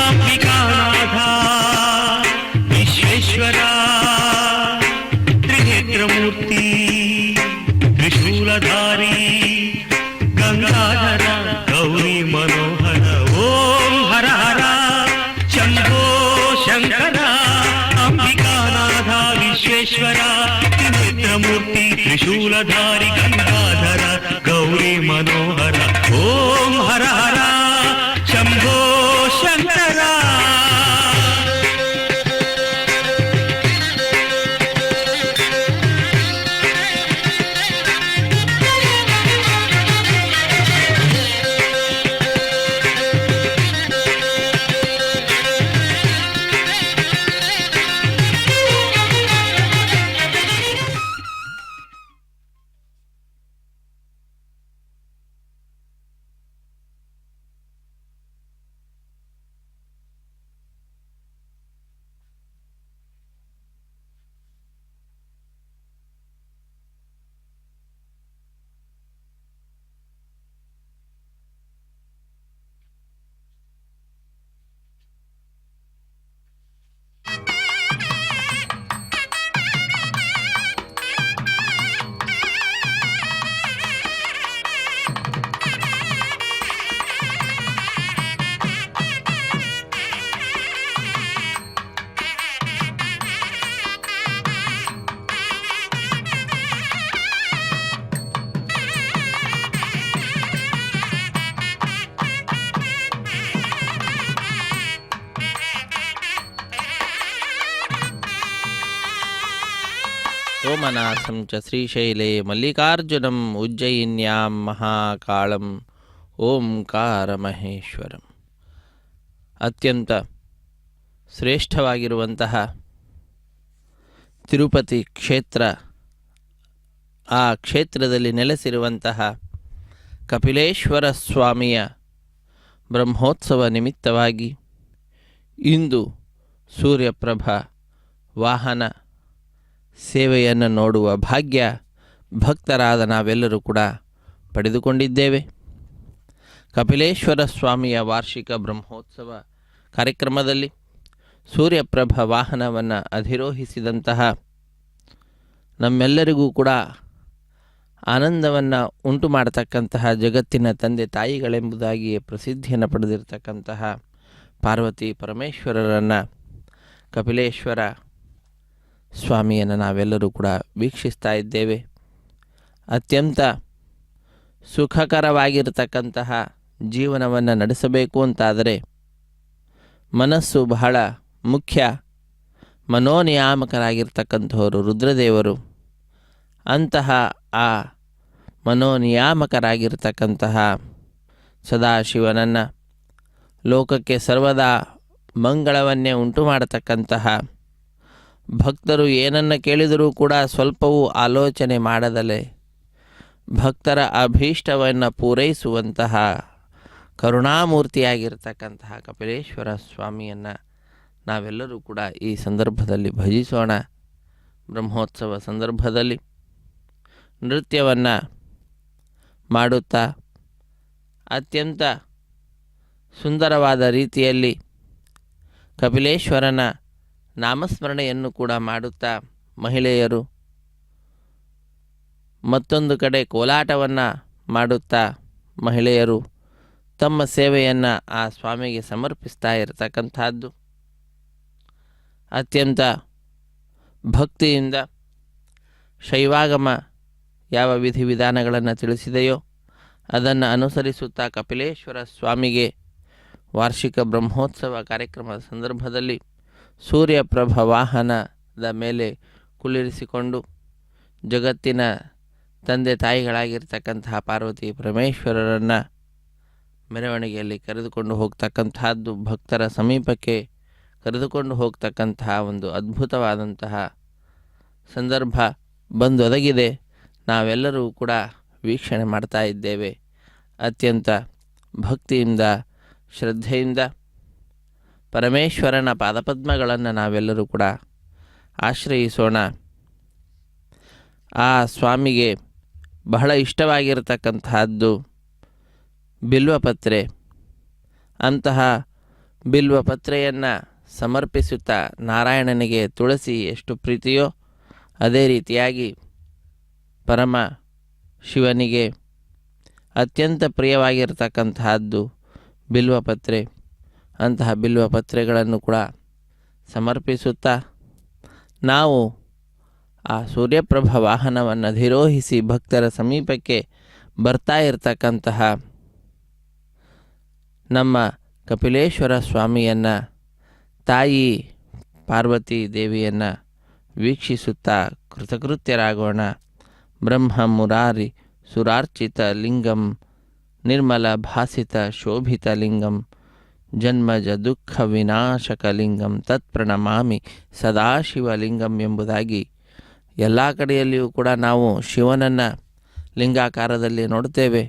ಅಂಬಿಕಾನಾಥ ವಿಶ್ವೇಶ್ವರ ತ್ರಿನೇತ್ರಮೂರ್ತಿ ತ್ರಿಶೂಲಧಾರಿ ಗಂಗಾಧರ ಗೌರಿ ಮನೋಹರ ಓಂ ಹರ ಹರ ಶಂಭೋ ಶಂಕರ ಅಂಬಿಕಾನಾಥ ವಿಶ್ವೇಶ್ವರ ತ್ರಿನೇತ್ರಮೂರ್ತಿ ತ್ರಿಶೂಲಧಾರಿ ಗಂಗಾಧರ ಗೌರಿ ಮನೋಹರ ಓಂ ಹರ ಹರ ಶಂಭೋ ಶಂಕರ. ಸೋಮನಾಥಂ ಚ ಶ್ರೀಶೈಲೆ ಮಲ್ಲಿಕಾರ್ಜುನಂ ಉಜ್ಜಯಿನ್ಯಾಂ ಮಹಾಕಾಳಂ ಓಂಕಾರ ಮಹೇಶ್ವರಂ. ಅತ್ಯಂತ ಶ್ರೇಷ್ಠವಾಗಿರುವಂತಹ ತಿರುಪತಿ ಕ್ಷೇತ್ರ, ಆ ಕ್ಷೇತ್ರದಲ್ಲಿ ನೆಲೆಸಿರುವಂತಹ ಕಪಿಲೇಶ್ವರ ಸ್ವಾಮಿಯ ಬ್ರಹ್ಮೋತ್ಸವ ನಿಮಿತ್ತವಾಗಿ ಇಂದು ಸೂರ್ಯಪ್ರಭ ವಾಹನ ಸೇವೆಯನ್ನು ನೋಡುವ ಭಾಗ್ಯ ಭಕ್ತರಾದ ನಾವೆಲ್ಲರೂ ಕೂಡ ಪಡೆದುಕೊಂಡಿದ್ದೇವೆ. ಕಪಿಲೇಶ್ವರ ಸ್ವಾಮಿಯ ವಾರ್ಷಿಕ ಬ್ರಹ್ಮೋತ್ಸವ ಕಾರ್ಯಕ್ರಮದಲ್ಲಿ ಸೂರ್ಯಪ್ರಭ ವಾಹನವನ್ನು ಅಧಿರೋಹಿಸಿದಂತಹ ನಮ್ಮೆಲ್ಲರಿಗೂ ಕೂಡ ಆನಂದವನ್ನು ಉಂಟು ಮಾಡತಕ್ಕಂತಹ ಜಗತ್ತಿನ ತಂದೆ ತಾಯಿಗಳೆಂಬುದಾಗಿ ಪ್ರಸಿದ್ಧಿಯನ್ನು ಪಡೆದಿರತಕ್ಕಂತಹ ಪಾರ್ವತಿ ಪರಮೇಶ್ವರರನ್ನು, ಕಪಿಲೇಶ್ವರ ಸ್ವಾಮಿಯನ್ನು ನಾವೆಲ್ಲರೂ ಕೂಡ ವೀಕ್ಷಿಸ್ತಾ ಇದ್ದೇವೆ. ಅತ್ಯಂತ ಸುಖಕರವಾಗಿರತಕ್ಕಂತಹ ಜೀವನವನ್ನು ನಡೆಸಬೇಕು ಅಂತಾದರೆ ಮನಸ್ಸು ಬಹಳ ಮುಖ್ಯ. ಮನೋನಿಯಾಮಕರಾಗಿರ್ತಕ್ಕಂಥವರು ರುದ್ರದೇವರು. ಅಂತಹ ಆ ಮನೋನಿಯಾಮಕರಾಗಿರ್ತಕ್ಕಂತಹ ಸದಾಶಿವನನ್ನು, ಲೋಕಕ್ಕೆ ಸರ್ವದಾ ಮಂಗಳವನ್ನೇ ಉಂಟು ಮಾಡತಕ್ಕಂತಹ, ಭಕ್ತರು ಏನನ್ನು ಕೇಳಿದರೂ ಕೂಡ ಸ್ವಲ್ಪವೂ ಆಲೋಚನೆ ಮಾಡದಲೇ ಭಕ್ತರ ಅಭೀಷ್ಟವನ್ನು ಪೂರೈಸುವಂತಹ ಕರುಣಾಮೂರ್ತಿಯಾಗಿರ್ತಕ್ಕಂತಹ ಕಪಿಲೇಶ್ವರ ಸ್ವಾಮಿಯನ್ನು ನಾವೆಲ್ಲರೂ ಕೂಡ ಈ ಸಂದರ್ಭದಲ್ಲಿ ಭಜಿಸೋಣ. ಬ್ರಹ್ಮೋತ್ಸವ ಸಂದರ್ಭದಲ್ಲಿ ನೃತ್ಯವನ್ನು ಮಾಡುತ್ತಾ ಅತ್ಯಂತ ಸುಂದರವಾದ ರೀತಿಯಲ್ಲಿ ಕಪಿಲೇಶ್ವರನ ನಾಮಸ್ಮರಣೆಯನ್ನು ಕೂಡ ಮಾಡುತ್ತಾ ಮಹಿಳೆಯರು ಮತ್ತೊಂದು ಕಡೆ ಕೋಲಾಟವನ್ನು ಮಾಡುತ್ತಾ ಮಹಿಳೆಯರು ತಮ್ಮ ಸೇವೆಯನ್ನು ಆ ಸ್ವಾಮಿಗೆ ಸಮರ್ಪಿಸ್ತಾ ಇರತಕ್ಕಂಥದ್ದು. ಅತ್ಯಂತ ಭಕ್ತಿಯಿಂದ ಶೈವಾಗಮ ಯಾವ ವಿಧಿವಿಧಾನಗಳನ್ನು ತಿಳಿಸಿದೆಯೋ ಅದನ್ನು ಅನುಸರಿಸುತ್ತಾ ಕಪಿಲೇಶ್ವರ ಸ್ವಾಮಿಗೆ ವಾರ್ಷಿಕ ಬ್ರಹ್ಮೋತ್ಸವ ಕಾರ್ಯಕ್ರಮದ ಸಂದರ್ಭದಲ್ಲಿ ಸೂರ್ಯಪ್ರಭ ವಾಹನದ ಮೇಲೆ ಕುಳ್ಳಿರಿಸಿಕೊಂಡು ಜಗತ್ತಿನ ತಂದೆ ತಾಯಿಗಳಾಗಿರ್ತಕ್ಕಂತಹ ಪಾರ್ವತಿ ಪರಮೇಶ್ವರರನ್ನು ಮೆರವಣಿಗೆಯಲ್ಲಿ ಕರೆದುಕೊಂಡು ಹೋಗ್ತಕ್ಕಂತಹದ್ದು, ಭಕ್ತರ ಸಮೀಪಕ್ಕೆ ಕರೆದುಕೊಂಡು ಹೋಗ್ತಕ್ಕಂತಹ ಒಂದು ಅದ್ಭುತವಾದಂತಹ ಸಂದರ್ಭ ಬಂದೊದಗಿದೆ. ನಾವೆಲ್ಲರೂ ಕೂಡ ವೀಕ್ಷಣೆ ಮಾಡ್ತಾ ಇದ್ದೇವೆ. ಅತ್ಯಂತ ಭಕ್ತಿಯಿಂದ ಶ್ರದ್ಧೆಯಿಂದ ಪರಮೇಶ್ವರನ ಪಾದಪದ್ಮಗಳನ್ನು ನಾವೆಲ್ಲರೂ ಕೂಡ ಆಶ್ರಯಿಸೋಣ. ಆ ಸ್ವಾಮಿಗೆ ಬಹಳ ಇಷ್ಟವಾಗಿರತಕ್ಕಂತಹದ್ದು ಬಿಲ್ವಪತ್ರೆ. ಅಂತಹ ಬಿಲ್ವಪತ್ರೆಯನ್ನು ಸಮರ್ಪಿಸುತ್ತಾ ನಾರಾಯಣನಿಗೆ ತುಳಸಿ ಎಷ್ಟು ಪ್ರೀತಿಯೋ ಅದೇ ರೀತಿಯಾಗಿ ಪರಮ ಶಿವನಿಗೆ ಅತ್ಯಂತ ಪ್ರಿಯವಾಗಿರ್ತಕ್ಕಂತಹದ್ದು ಬಿಲ್ವಪತ್ರೆ. ಅಂತಹ ಬಿಲ್ವಪತ್ರೆಗಳನ್ನು ಕೂಡ ಸಮರ್ಪಿಸುತ್ತಾ ನಾವು ಆ ಸೂರ್ಯಪ್ರಭ ವಾಹನವನ್ನು ಅಧಿರೋಹಿಸಿ ಭಕ್ತರ ಸಮೀಪಕ್ಕೆ ಬರ್ತಾ ಇರತಕ್ಕಂತಹ ನಮ್ಮ ಕಪಿಲೇಶ್ವರ ಸ್ವಾಮಿಯನ್ನು, ತಾಯಿ ಪಾರ್ವತಿ ದೇವಿಯನ್ನು ವೀಕ್ಷಿಸುತ್ತಾ ಕೃತಕೃತ್ಯರಾಗೋಣ. ಬ್ರಹ್ಮ ಮುರಾರಿ ಸುರಾರ್ಚಿತ ಲಿಂಗಂ ನಿರ್ಮಲ ಭಾಸಿತ ಶೋಭಿತ ಲಿಂಗಂ ಜನ್ಮಜ ದುಃಖ ವಿನಾಶಕ ಲಿಂಗಂ ತತ್ಪ್ರಣಮಾಮಿ ಸದಾಶಿವಲಿಂಗಂ ಎಂಬುದಾಗಿ ಎಲ್ಲ ಕಡೆಯಲ್ಲಿಯೂ ಕೂಡ ನಾವು ಶಿವನನ್ನು ಲಿಂಗಾಕಾರದಲ್ಲಿ ನೋಡ್ತೇವೆ.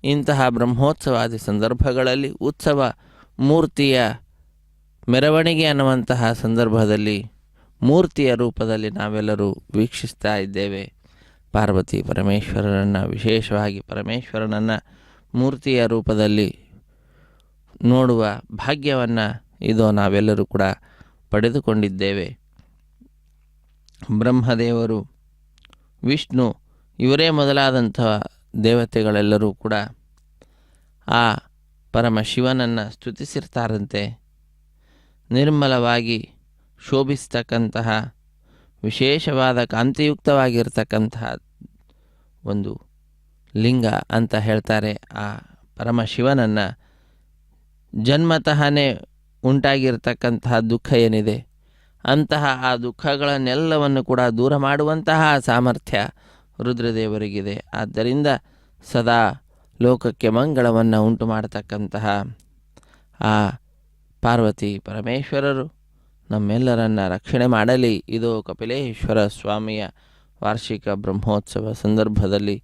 ಇಂತಹ ಬ್ರಹ್ಮೋತ್ಸವಾದಿ ಸಂದರ್ಭಗಳಲ್ಲಿ ಉತ್ಸವ ಮೂರ್ತಿಯ ಮೆರವಣಿಗೆ ಅನ್ನುವಂತಹ ಸಂದರ್ಭದಲ್ಲಿ ಮೂರ್ತಿಯ ರೂಪದಲ್ಲಿ ನಾವೆಲ್ಲರೂ ವೀಕ್ಷಿಸ್ತಾ ಇದ್ದೇವೆ. ಪಾರ್ವತಿ ಪರಮೇಶ್ವರನನ್ನು, ವಿಶೇಷವಾಗಿ ಪರಮೇಶ್ವರನನ್ನು ಮೂರ್ತಿಯ ರೂಪದಲ್ಲಿ ನೋಡುವ ಭಾಗ್ಯವನ್ನು ಇದು ನಾವೆಲ್ಲರೂ ಕೂಡ ಪಡೆದುಕೊಂಡಿದ್ದೇವೆ. ಬ್ರಹ್ಮದೇವರು, ವಿಷ್ಣು ಇವರೇ ಮೊದಲಾದಂತಹ ದೇವತೆಗಳೆಲ್ಲರೂ ಕೂಡ ಆ ಪರಮಶಿವನನ್ನು ಸ್ತುತಿಸಿರ್ತಾರಂತೆ. ನಿರ್ಮಲವಾಗಿ ಶೋಭಿಸ್ತಕ್ಕಂತಹ ವಿಶೇಷವಾದ ಕಾಂತಿಯುಕ್ತವಾಗಿರ್ತಕ್ಕಂತಹ ಒಂದು ಲಿಂಗ ಅಂತ ಹೇಳ್ತಾರೆ. ಆ ಪರಮಶಿವನನ್ನು ಜನ್ಮತಃನೇ ಉಂಟಾಗಿರ್ತಕ್ಕಂತಹ ದುಃಖ ಏನಿದೆ ಅಂತಹ ಆ ದುಃಖಗಳನ್ನೆಲ್ಲವನ್ನು ಕೂಡ ದೂರ ಮಾಡುವಂತಹ ಸಾಮರ್ಥ್ಯ ರುದ್ರದೇವರಿಗಿದೆ. ಆದ್ದರಿಂದ ಸದಾ ಲೋಕಕ್ಕೆ ಮಂಗಳವನ್ನು ಉಂಟು ಮಾಡತಕ್ಕಂತಹ ಆ ಪಾರ್ವತಿ ಪರಮೇಶ್ವರರು ನಮ್ಮೆಲ್ಲರನ್ನು ರಕ್ಷಣೆ ಮಾಡಲಿ. ಇದು ಕಪಿಲೇಶ್ವರ ಸ್ವಾಮಿಯ ವಾರ್ಷಿಕ ಬ್ರಹ್ಮೋತ್ಸವ ಸಂದರ್ಭದಲ್ಲಿ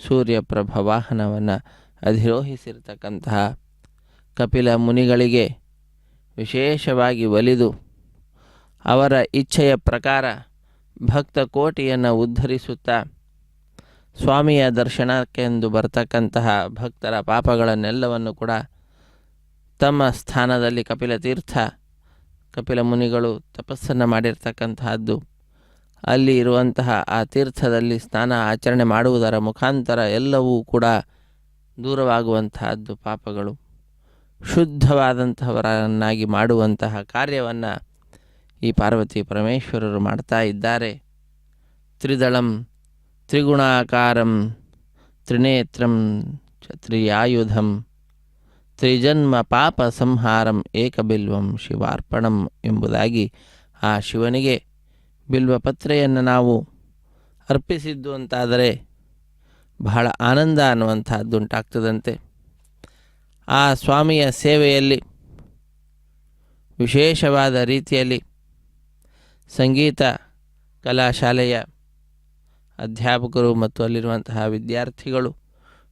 ಸೂರ್ಯಪ್ರಭ ವಾಹನವನ್ನು ಅಧಿರೋಹಿಸಿರ್ತಕ್ಕಂತಹ ಕಪಿಲ ಮುನಿಗಳಿಗೆ ವಿಶೇಷವಾಗಿ ಒಲಿದು ಅವರ ಇಚ್ಛೆಯ ಪ್ರಕಾರ ಭಕ್ತ ಕೋಟಿಯನ್ನು ಉದ್ಧರಿಸುತ್ತಾ ಸ್ವಾಮಿಯ ದರ್ಶನಕ್ಕೆಂದು ಬರ್ತಕ್ಕಂತಹ ಭಕ್ತರ ಪಾಪಗಳನ್ನೆಲ್ಲವನ್ನು ಕೂಡ ತಮ್ಮ ಸ್ಥಾನದಲ್ಲಿ ಕಪಿಲ ಮುನಿಗಳು ತಪಸ್ಸನ್ನು ಮಾಡಿರ್ತಕ್ಕಂತಹದ್ದು, ಅಲ್ಲಿ ಇರುವಂತಹ ಆ ತೀರ್ಥದಲ್ಲಿ ಸ್ನಾನ ಆಚರಣೆ ಮಾಡುವುದರ ಮುಖಾಂತರ ಎಲ್ಲವೂ ಕೂಡ ದೂರವಾಗುವಂತಹದ್ದು, ಪಾಪಗಳು ಶುದ್ಧವಾದಂತಹವರನ್ನಾಗಿ ಮಾಡುವಂತಹ ಕಾರ್ಯವನ್ನು ಈ ಪಾರ್ವತಿ ಪರಮೇಶ್ವರರು ಮಾಡ್ತಾ ಇದ್ದಾರೆ. ತ್ರಿದಳಂ ತ್ರಿಗುಣಾಕಾರಂ ತ್ರಿನೇತ್ರಂ ತ್ರಿಯಾಯುಧಂ ತ್ರಿಜನ್ಮ ಪಾಪ ಸಂಹಾರಂ ಏಕಬಿಲ್ವಂ ಶಿವಾರ್ಪಣಂ ಎಂಬುದಾಗಿ ಆ ಶಿವನಿಗೆ ಬಿಲ್ವಪತ್ರೆಯನ್ನು ನಾವು ಅರ್ಪಿಸಿದ್ದು ಅಂತಾದರೆ ಬಹಳ ಆನಂದ ಅನ್ನುವಂಥದ್ದು ಉಂಟಾಗ್ತದಂತೆ. ಆ ಸ್ವಾಮಿಯ ಸೇವೆಯಲ್ಲಿ ವಿಶೇಷವಾದ ರೀತಿಯಲ್ಲಿ ಸಂಗೀತ ಕಲಾಶಾಲೆಯ ಅಧ್ಯಾಪಕರು ಮತ್ತು ಅಲ್ಲಿರುವಂತಹ ವಿದ್ಯಾರ್ಥಿಗಳು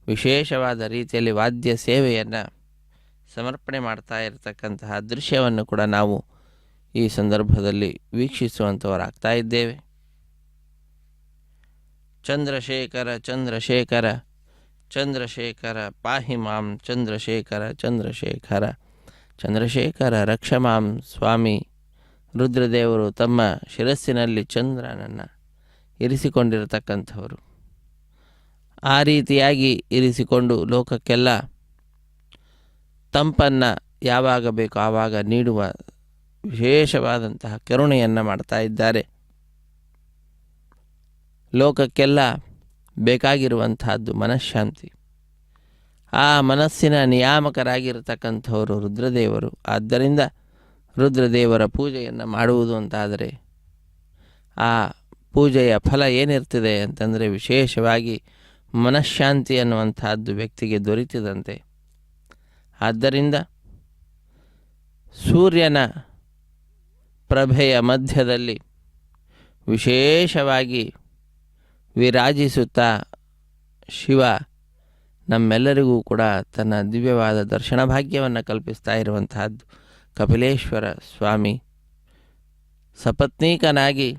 ವಿಶೇಷವಾದ ರೀತಿಯಲ್ಲಿ ವಾದ್ಯ ಸೇವೆಯನ್ನು ಸಮರ್ಪಣೆ ಮಾಡ್ತಾ ಇರತಕ್ಕಂತಹ ದೃಶ್ಯವನ್ನು ಕೂಡ ನಾವು ಈ ಸಂದರ್ಭದಲ್ಲಿ ವೀಕ್ಷಿಸುವಂಥವರಾಗ್ತಾ ಇದ್ದೇವೆ. ಚಂದ್ರಶೇಖರ ಚಂದ್ರಶೇಖರ ಚಂದ್ರಶೇಖರ ಪಾಹಿ ಮಾಂ ಚಂದ್ರಶೇಖರ ಚಂದ್ರಶೇಖರ ಚಂದ್ರಶೇಖರ ರಕ್ಷಮಾಂ ಸ್ವಾಮಿ. ರುದ್ರದೇವರು ತಮ್ಮ ಶಿರಸ್ಸಿನಲ್ಲಿ ಚಂದ್ರನನ್ನು ಇರಿಸಿಕೊಂಡಿರತಕ್ಕಂಥವರು. ಆ ರೀತಿಯಾಗಿ ಇರಿಸಿಕೊಂಡು ಲೋಕಕ್ಕೆಲ್ಲ ತಂಪನ್ನು ಯಾವಾಗ ಬೇಕೋ ಆವಾಗ ನೀಡುವ ವಿಶೇಷವಾದಂತಹ ಕರುಣೆಯನ್ನು ಮಾಡ್ತಾ ಇದ್ದಾರೆ. ಲೋಕಕ್ಕೆಲ್ಲ ಬೇಕಾಗಿರುವಂತಹದ್ದು ಮನಃಶಾಂತಿ. ಆ ಮನಸ್ಸಿನ ನಿಯಾಮಕರಾಗಿರ್ತಕ್ಕಂಥವರು ರುದ್ರದೇವರು. ಆದ್ದರಿಂದ ರುದ್ರದೇವರ ಪೂಜೆಯನ್ನು ಮಾಡುವುದು ಅಂತಾದರೆ ಆ ಪೂಜೆಯ ಫಲ ಏನಿರ್ತದೆ ಅಂತಂದರೆ ವಿಶೇಷವಾಗಿ ಮನಃಶಾಂತಿ ಅನ್ನುವಂಥದ್ದು ವ್ಯಕ್ತಿಗೆ ದೊರೆತಿದಂತೆ. ಆದ್ದರಿಂದ ಸೂರ್ಯನ ಪ್ರಭೆಯ ಮಧ್ಯದಲ್ಲಿ ವಿಶೇಷವಾಗಿ ವಿರಾಜಿಸುತ್ತಾ ಶಿವ ನಮ್ಮೆಲ್ಲರಿಗೂ ಕೂಡ ತನ್ನ ದಿವ್ಯವಾದ ದರ್ಶನ ಭಾಗ್ಯವನ್ನು ಕಲ್ಪಿಸ್ತಾ ಇರುವಂತಹದ್ದು. ಕಪಿಲೇಶ್ವರ ಸ್ವಾಮಿ ಸಪತ್ನೀಕನಾಗಿ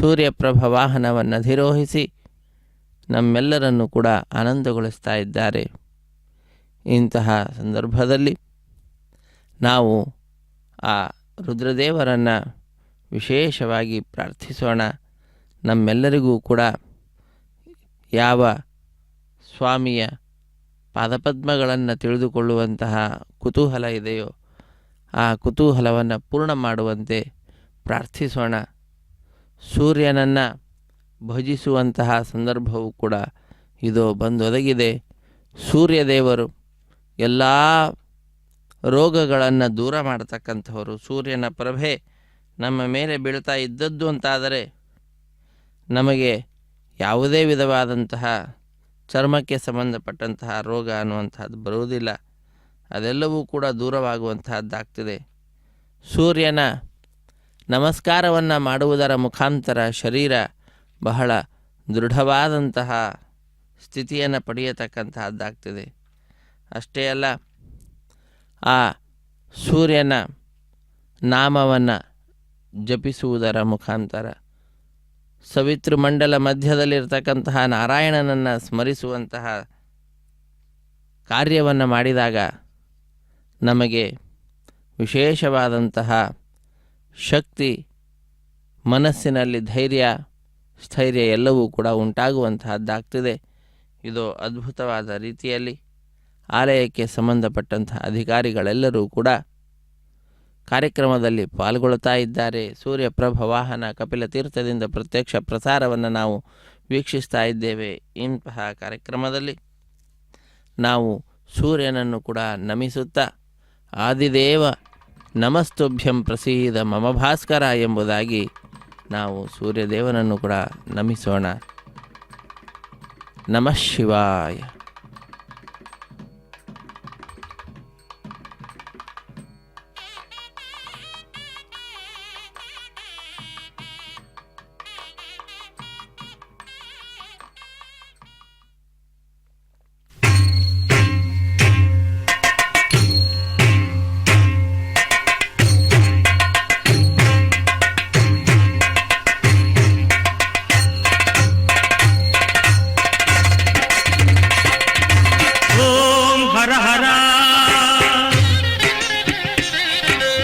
ಸೂರ್ಯಪ್ರಭ ವಾಹನವನ್ನು ಅಧಿರೋಹಿಸಿ ನಮ್ಮೆಲ್ಲರನ್ನು ಕೂಡ ಆನಂದಗೊಳಿಸ್ತಾ ಇದ್ದಾರೆ. ಇಂತಹ ಸಂದರ್ಭದಲ್ಲಿ ನಾವು ಆ ರುದ್ರದೇವರನ್ನು ವಿಶೇಷವಾಗಿ ಪ್ರಾರ್ಥಿಸೋಣ. ನಮ್ಮೆಲ್ಲರಿಗೂ ಕೂಡ ಯಾವ ಸ್ವಾಮಿಯ ಪಾದಪದ್ಮಗಳನ್ನು ತಿಳಿದುಕೊಳ್ಳುವಂತಹ ಕುತೂಹಲ ಇದೆಯೋ ಆ ಕುತೂಹಲವನ್ನು ಪೂರ್ಣ ಮಾಡುವಂತೆ ಪ್ರಾರ್ಥಿಸೋಣ. ಸೂರ್ಯನನ್ನು ಭಜಿಸುವಂತಹ ಸಂದರ್ಭವೂ ಕೂಡ ಇದು ಬಂದೊದಗಿದೆ. ಸೂರ್ಯದೇವರು ಎಲ್ಲ ರೋಗಗಳನ್ನು ದೂರ ಮಾಡತಕ್ಕಂಥವರು. ಸೂರ್ಯನ ಪ್ರಭೆ ನಮ್ಮ ಮೇಲೆ ಬೀಳ್ತಾ ಇದ್ದದ್ದು ಅಂತಾದರೆ ನಮಗೆ ಯಾವುದೇ ವಿಧವಾದಂತಹ ಚರ್ಮಕ್ಕೆ ಸಂಬಂಧಪಟ್ಟಂತಹ ರೋಗ ಅನ್ನುವಂಥದ್ದು ಬರುವುದಿಲ್ಲ. ಅದೆಲ್ಲವೂ ಕೂಡ ದೂರವಾಗುವಂತಹದ್ದಾಗ್ತದೆ. ಸೂರ್ಯನ ನಮಸ್ಕಾರವನ್ನು ಮಾಡುವುದರ ಮುಖಾಂತರ ಶರೀರ ಬಹಳ ದೃಢವಾದಂತಹ ಸ್ಥಿತಿಯನ್ನು ಪಡೆಯತಕ್ಕಂತಹದ್ದಾಗ್ತದೆ. ಅಷ್ಟೇ ಅಲ್ಲ, ಆ ಸೂರ್ಯನ ನಾಮವನ್ನು ಜಪಿಸುವುದರ ಮುಖಾಂತರ ಸವಿತೃಮಂಡಲ ಮಧ್ಯದಲ್ಲಿರ್ತಕ್ಕಂತಹ ನಾರಾಯಣನನ್ನು ಸ್ಮರಿಸುವಂತಹ ಕಾರ್ಯವನ್ನು ಮಾಡಿದಾಗ ನಮಗೆ ವಿಶೇಷವಾದಂತಹ ಶಕ್ತಿ, ಮನಸ್ಸಿನಲ್ಲಿ ಧೈರ್ಯ, ಸ್ಥೈರ್ಯ ಎಲ್ಲವೂ ಕೂಡ ಉಂಟಾಗುವಂತಹದ್ದಾಗ್ತದೆ. ಇದು ಅದ್ಭುತವಾದ ರೀತಿಯಲ್ಲಿ ಆಲಯಕ್ಕೆ ಸಂಬಂಧಪಟ್ಟಂತಹ ಅಧಿಕಾರಿಗಳೆಲ್ಲರೂ ಕೂಡ ಕಾರ್ಯಕ್ರಮದಲ್ಲಿ ಪಾಲ್ಗೊಳ್ಳುತ್ತಾ ಇದ್ದಾರೆ. ಸೂರ್ಯಪ್ರಭ ವಾಹನ ಕಪಿಲ ತೀರ್ಥದಿಂದ ಪ್ರತ್ಯಕ್ಷ ಪ್ರಸಾರವನ್ನು ನಾವು ವೀಕ್ಷಿಸ್ತಾ ಇದ್ದೇವೆ. ಇಂತಹ ಕಾರ್ಯಕ್ರಮದಲ್ಲಿ ನಾವು ಸೂರ್ಯನನ್ನು ಕೂಡ ನಮಿಸುತ್ತಾ ಆದಿದೇವ ನಮಸ್ತುಭ್ಯಂ ಪ್ರಸೀದ ಮಮ ಭಾಸ್ಕರ ಎಂಬುದಾಗಿ ನಾವು ಸೂರ್ಯದೇವನನ್ನು ಕೂಡ ನಮಿಸೋಣ. ನಮಃ ಶಿವಾಯ.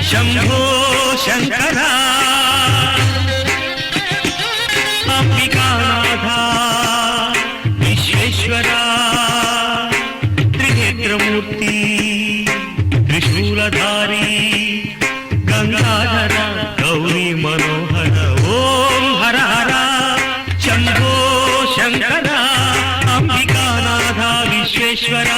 ಶಂಭೋ ಶಂಕರ ಅಂಬಿಕಾನಾಥ ವಿಶ್ವೇಶ್ವರ ತ್ರಿನೇತ್ರಮೂರ್ತಿ ತ್ರಿಶೂಲಧಾರಿ ಗಂಗಾಧರ ಗೌರಿ ಮನೋಹರ ಓಂ ಹರ ಹರ ಶಂಭೋ ಶಂಕರ ಅಂಬಿಕಾನಾಥ ವಿಶ್ವೇಶ್ವರ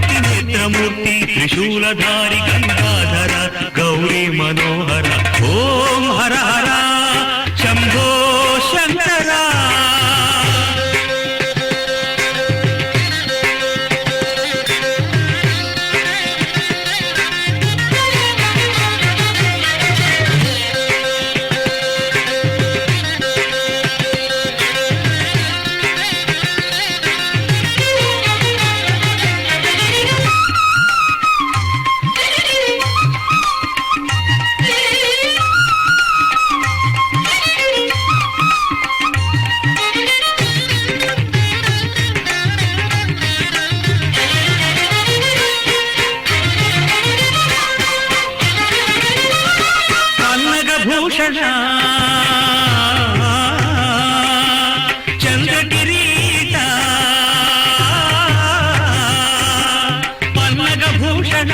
ತ್ರಿನೇತ್ರಮೂರ್ತಿ ತ್ರಿಶೂಲಧಾರಿ ಗಂಗಾಧರ ಗೌರಿ ಮನೋಹರ ಓಂ ಹರ ಹರ ಶಂಭೋ ಶಂಕರ. ಭೂಷಣ ಚಂದ್ರಕಿರೀಟ ಪನ್ನಗ ಭೂಷಣ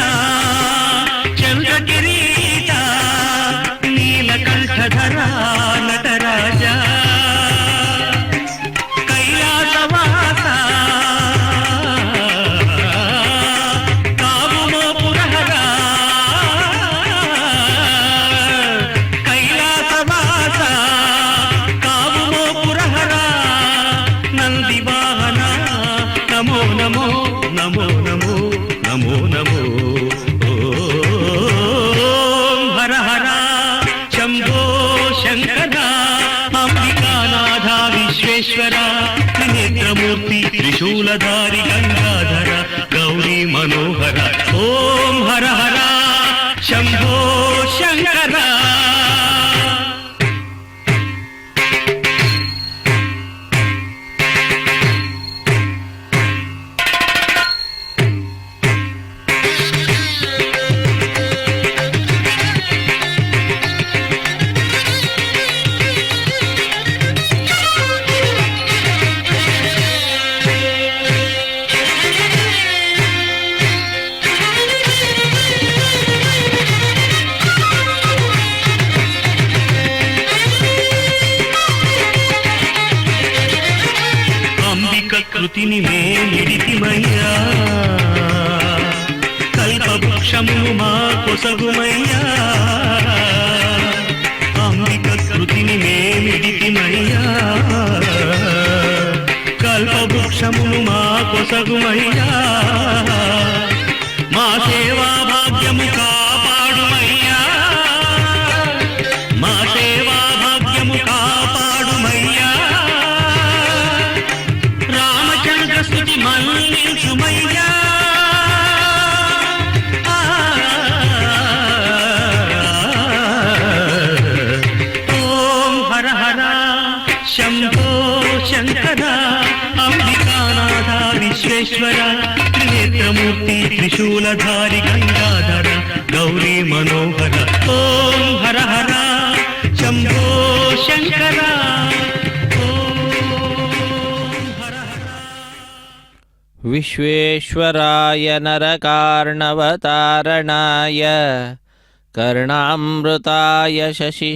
ಚಂದ್ರಕಿರೀಟ ನೀಲಕಂಠಧರ ನಟರಾಜ ಕೈಲಾಸವಾಸ ಕಾವುಮೋ ಪುರಹರ ನಮೋ ನಮೋ ನಮೋ ನಮೋ ನಮೋ ನಮೋ ಓಂ ಹರ ಹರ ಶಂಭೋ ಶಂಕರ ಅಂಬಿಕಾನಾಥ ವಿಶ್ವೇಶ್ವರ ತ್ರಿನೇತ್ರಮೂರ್ತಿ ತ್ರಿಶೂಲಧಾರಿ ಗಂಗಾಧರ ಗೌರಿ ಮನೋಹರ ಓಂ ಹರ ಹರ ಶಂಭೋ ಶಂಕರ. కృతినిమే మిడితిమయ్యా కల్పవృక్షమును మా కొసగుమయ్యా అంబిక కృతినిమే మిడితిమయ్యా కల్పవృక్షమును మా కొసగుమయ్యా మా సేవా భాగ్యము కాపాడుమయ్యా మా సేవా భాగ్యము కాపాడుమయ్యా రామచంద్ర స్తుతి మన్నించుమయ్యా ఓం హర హర శంభో శంకర అంబికానాథ విశ్వేశ్వర త్రినేత్రమూర్తి త్రిశూలధారి గంగాధర గౌరీ మనోహర ఓం హర హర శంభో శంకర ವಿಶ್ವೇಶ್ವರಾಯ ನರಕಾರ್ಣವತಾರಣಾಯ ಕರ್ಣಾಮೃತಾಯ ಶಶಿಶೇಖರಧಾರಣಾಯ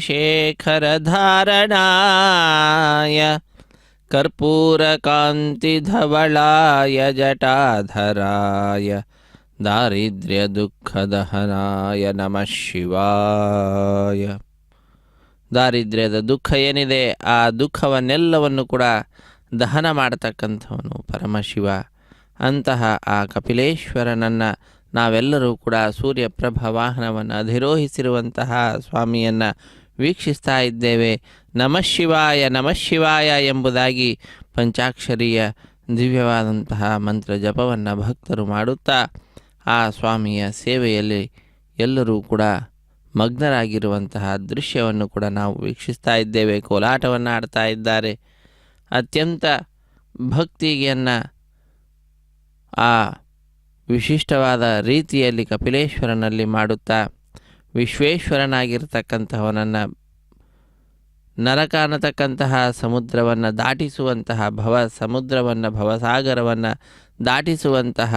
ಕರ್ಪೂರಕಾಂತಿಧವಳಾಯ ಜಟಾಧರಾಯ ದಾರಿದ್ರ್ಯದುಃಖದಹನಾಯ ನಮಃ ಶಿವಾಯ. ದಾರಿದ್ರ್ಯದ ದುಃಖ ಏನಿದೆ ಆ ದುಃಖವನ್ನೆಲ್ಲವನ್ನು ಕೂಡ ದಹನ ಮಾಡತಕ್ಕಂಥವನು ಪರಮಶಿವ. ಅಂತಹ ಆ ಕಪಿಲೇಶ್ವರನನ್ನು ನಾವೆಲ್ಲರೂ ಕೂಡ ಸೂರ್ಯಪ್ರಭ ವಾಹನವನ್ನು ಅಧಿರೋಹಿಸಿರುವಂತಹ ಸ್ವಾಮಿಯನ್ನು ವೀಕ್ಷಿಸ್ತಾ ಇದ್ದೇವೆ. ನಮಃ ಶಿವಾಯ ಎಂಬುದಾಗಿ ಪಂಚಾಕ್ಷರಿಯ ದಿವ್ಯವಾದಂತಹ ಮಂತ್ರ ಜಪವನ್ನು ಭಕ್ತರು ಮಾಡುತ್ತಾ ಆ ಸ್ವಾಮಿಯ ಸೇವೆಯಲ್ಲಿ ಎಲ್ಲರೂ ಕೂಡ ಮಗ್ನರಾಗಿರುವಂತಹ ದೃಶ್ಯವನ್ನು ಕೂಡ ನಾವು ವೀಕ್ಷಿಸ್ತಾ ಇದ್ದೇವೆ. ಕೋಲಾಟವನ್ನು ಆಡ್ತಾ ಇದ್ದಾರೆ. ಅತ್ಯಂತ ಭಕ್ತಿಯನ್ನು ಆ ವಿಶಿಷ್ಟವಾದ ರೀತಿಯಲ್ಲಿ ಕಪಿಲೇಶ್ವರನಲ್ಲಿ ಮಾಡುತ್ತಾ ವಿಶ್ವೇಶ್ವರನಾಗಿರ್ತಕ್ಕಂತಹವನನ್ನು ನರಕ ಅನ್ನತಕ್ಕಂತಹ ಸಮುದ್ರವನ್ನು ದಾಟಿಸುವಂತಹ ಭವಸಾಗರವನ್ನು ದಾಟಿಸುವಂತಹ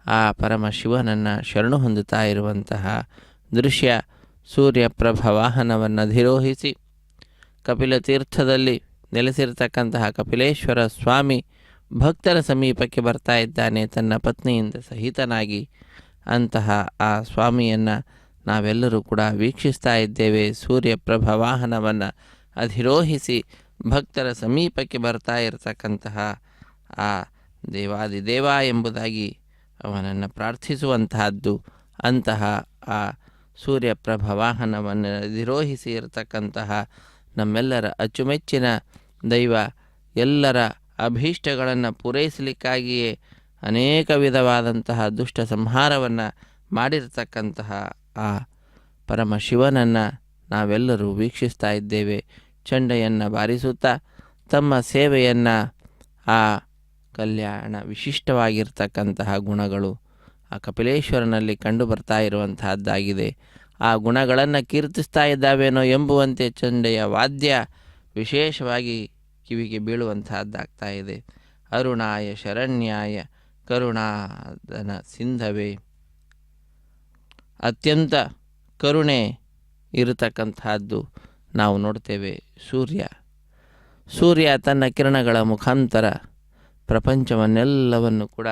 ಆ ಪರಮಶಿವನನ್ನು ಶರಣು ಹೊಂದುತ್ತಾ ಇರುವಂತಹ ದೃಶ್ಯ. ಸೂರ್ಯಪ್ರಭ ವಾಹನವನ್ನು ಅಧಿರೋಹಿಸಿ ಕಪಿಲ ತೀರ್ಥದಲ್ಲಿ ನೆಲೆಸಿರತಕ್ಕಂತಹ ಕಪಿಲೇಶ್ವರ ಸ್ವಾಮಿ ಭಕ್ತರ ಸಮೀಪಕ್ಕೆ ಬರ್ತಾ ಇದ್ದಾನೆ ತನ್ನ ಪತ್ನಿಯಿಂದ ಸಹಿತನಾಗಿ. ಅಂತಹ ಆ ಸ್ವಾಮಿಯನ್ನು ನಾವೆಲ್ಲರೂ ಕೂಡ ವೀಕ್ಷಿಸ್ತಾ ಇದ್ದೇವೆ. ಸೂರ್ಯಪ್ರಭ ವಾಹನವನ್ನು ಅಧಿರೋಹಿಸಿ ಭಕ್ತರ ಸಮೀಪಕ್ಕೆ ಬರ್ತಾ ಇರತಕ್ಕಂತಹ ಆ ದೇವಾದಿದೇವ ಎಂಬುದಾಗಿ ಅವನನ್ನು ಪ್ರಾರ್ಥಿಸುವಂತಹದ್ದು. ಅಂತಹ ಆ ಸೂರ್ಯಪ್ರಭ ವಾಹನವನ್ನು ಅಧಿರೋಹಿಸಿ ಇರತಕ್ಕಂತಹ ನಮ್ಮೆಲ್ಲರ ಅಚ್ಚುಮೆಚ್ಚಿನ ದೈವ ಎಲ್ಲರ ಅಭೀಷ್ಟಗಳನ್ನು ಪೂರೈಸಲಿಕ್ಕಾಗಿಯೇ ಅನೇಕ ವಿಧವಾದಂತಹ ದುಷ್ಟ ಸಂಹಾರವನ್ನು ಮಾಡಿರತಕ್ಕಂತಹ ಆ ಪರಮಶಿವನನ್ನು ನಾವೆಲ್ಲರೂ ವೀಕ್ಷಿಸ್ತಾ ಇದ್ದೇವೆ. ಚಂಡೆಯನ್ನು ಬಾರಿಸುತ್ತಾ ತಮ್ಮ ಸೇವೆಯನ್ನು ಆ ಕಲ್ಯಾಣ ವಿಶಿಷ್ಟವಾಗಿರ್ತಕ್ಕಂತಹ ಗುಣಗಳು ಆ ಕಪಿಲೇಶ್ವರನಲ್ಲಿ ಕಂಡು ಬರ್ತಾ ಇರುವಂತಹದ್ದಾಗಿದೆ. ಆ ಗುಣಗಳನ್ನು ಕೀರ್ತಿಸ್ತಾ ಇದ್ದಾವೇನೋ ಎಂಬುವಂತೆ ಚಂಡೆಯ ವಾದ್ಯ ವಿಶೇಷವಾಗಿ ಕಿವಿಗೆ ಬೀಳುವಂತಹದ್ದಾಗ್ತಾ ಇದೆ. ಅರುಣಾಯ ಶರಣ್ಯಾಯ ಕರುಣಾದನ ಸಿಂಧವೇ. ಅತ್ಯಂತ ಕರುಣೆ ಇರತಕ್ಕಂತಹದ್ದು ನಾವು ನೋಡ್ತೇವೆ. ಸೂರ್ಯ ತನ್ನ ಕಿರಣಗಳ ಮುಖಾಂತರ ಪ್ರಪಂಚವನ್ನೆಲ್ಲವನ್ನು ಕೂಡ